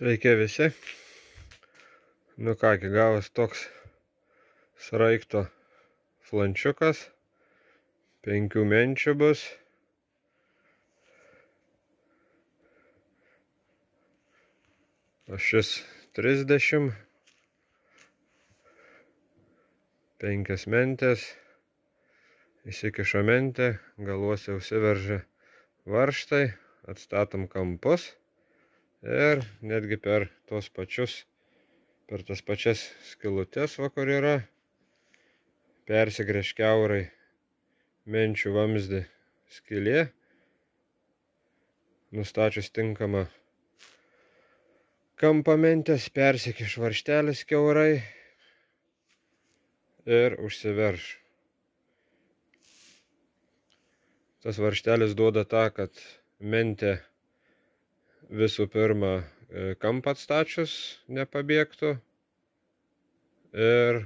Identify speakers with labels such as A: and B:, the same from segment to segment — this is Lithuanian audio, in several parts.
A: Sveiki visi. Nu kągi, gavas toks sraigto flančiukas. 5 menčių bus. Ašis 30. 5 mentės. Įsikiša mentė, galuose užsiveržia varžtai, atstatom kampus ir netgi per tas pačias skylutes, va kur yra, persigręš kiaurai menčių vamzdį skylė, nustačius tinkamą kampą mentės, persikiš varžtelis kiaurai ir užsiverš. Tas varžtelis duoda tą, kad mentė visų pirma kampą atstačius nepabėgtų ir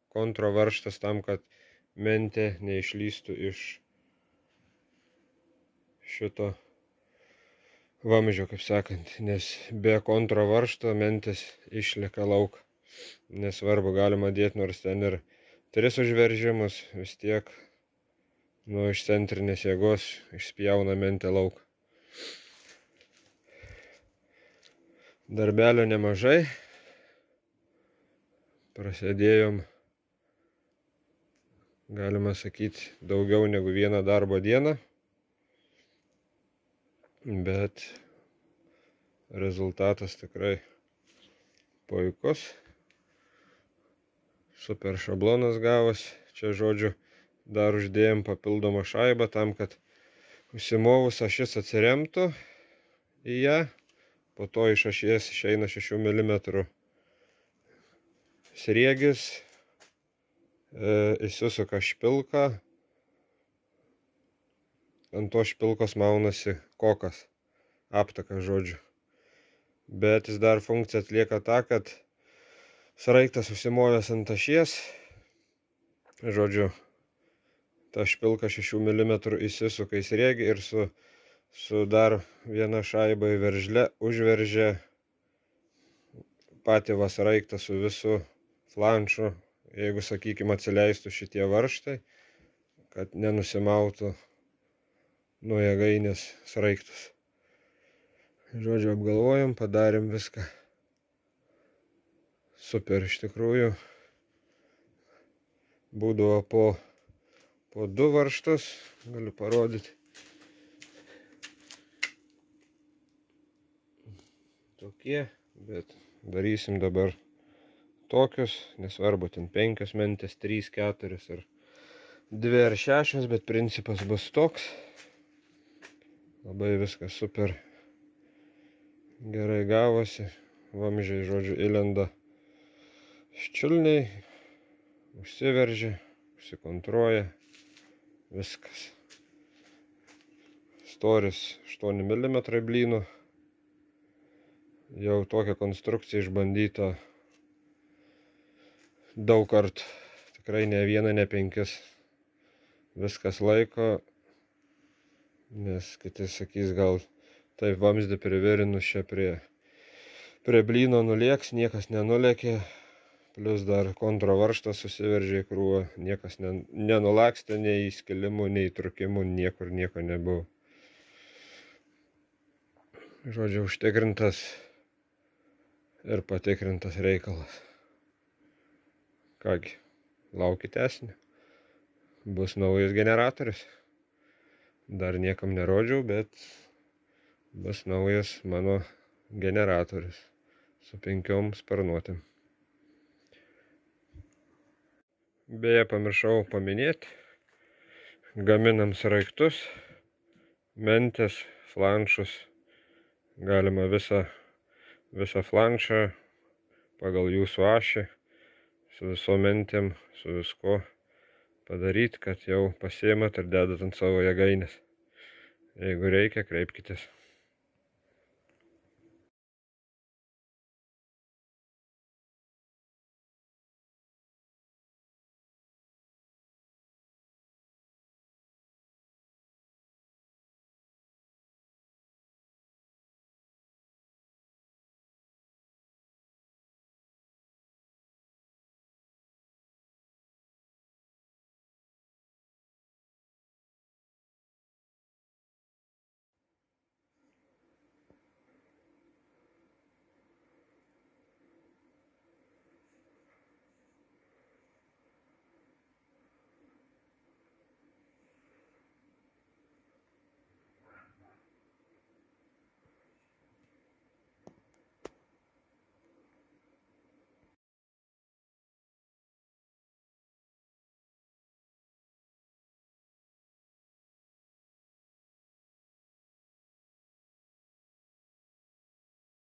A: kontrovaržtas tam, kad mentė neišlystų iš šito vamzdžio, kaip sakant, nes be kontrovaržto mentės išlieka lauk. Nesvarbu, galima dėti nors ten ir 3 užveržimus, vis tiek iš centrinės jėgos išspjauna mentę lauk. Darbelio nemažai. Prasidėjom, galima sakyti, daugiau negu vieną darbo dieną. Bet rezultatas tikrai puikus. Super šablonas gavos. Čia, žodžiu, dar uždėjom papildomą šaibą tam, kad užsimovus ašis atsiremtų į ją. Po to iš ašies išeina 6 mm sriegis, įsisuka špilka, ant to špilkos maunasi kokas, aptakas, žodžiu. Bet jis dar funkciją atlieka tą, kad sraigtas užsimovęs ant ašies, žodžiu, ta špilka 6 mm įsisuka į sriegį ir su dar viena šaiba į veržlę užveržia patį sraigtą su visu flanšu, jeigu, sakykime, atsileistų šitie varžtai, kad nenusimautų nuo jėgainės sraigtus. Žodžiu, apgalvojom, padarėm viską. Super, iš tikrųjų. Būdavo po 2 varžtus, galiu parodyti. Tokie, bet darysim dabar tokius, nesvarbu, ten 5 mentės, 3, 4 ar 2 ar 6, bet principas bus toks. Labai viskas super gerai gavosi. Vamzdžiai, žodžiu, įlenda ščiulniai, užsiveržia, užsikontruoja. Viskas. Storis 8 mm blynų. Jau tokia konstrukcija išbandyta daug kartų. Tikrai ne 1, ne 5. Viskas laiko. Nes kiti sakys, gal taip vamzdį privirinus čia prie blyno nulėks, niekas nenulėkė. Plius dar kontrovaržtas susiveržė į krūvą, niekas nenulakstė, nei įskilimų, nei trukimų, niekur nieko nebuvo. Žodžiu, užtikrintas ir patikrintas reikalas. Kągi, laukite tęsinio. Bus naujas generatorius. Dar niekam nerodžiau, bet bus naujas mano generatorius su 5 sparnuotėm. Beje, pamiršau paminėti, gaminam sraigtus, mentės, flanšus, galima visą flanšą pagal jūsų ašį, su visom mentėm, su visko padaryti, kad jau pasiimat ir dedat ant savo jėgainės. Jeigu reikia, kreipkitės.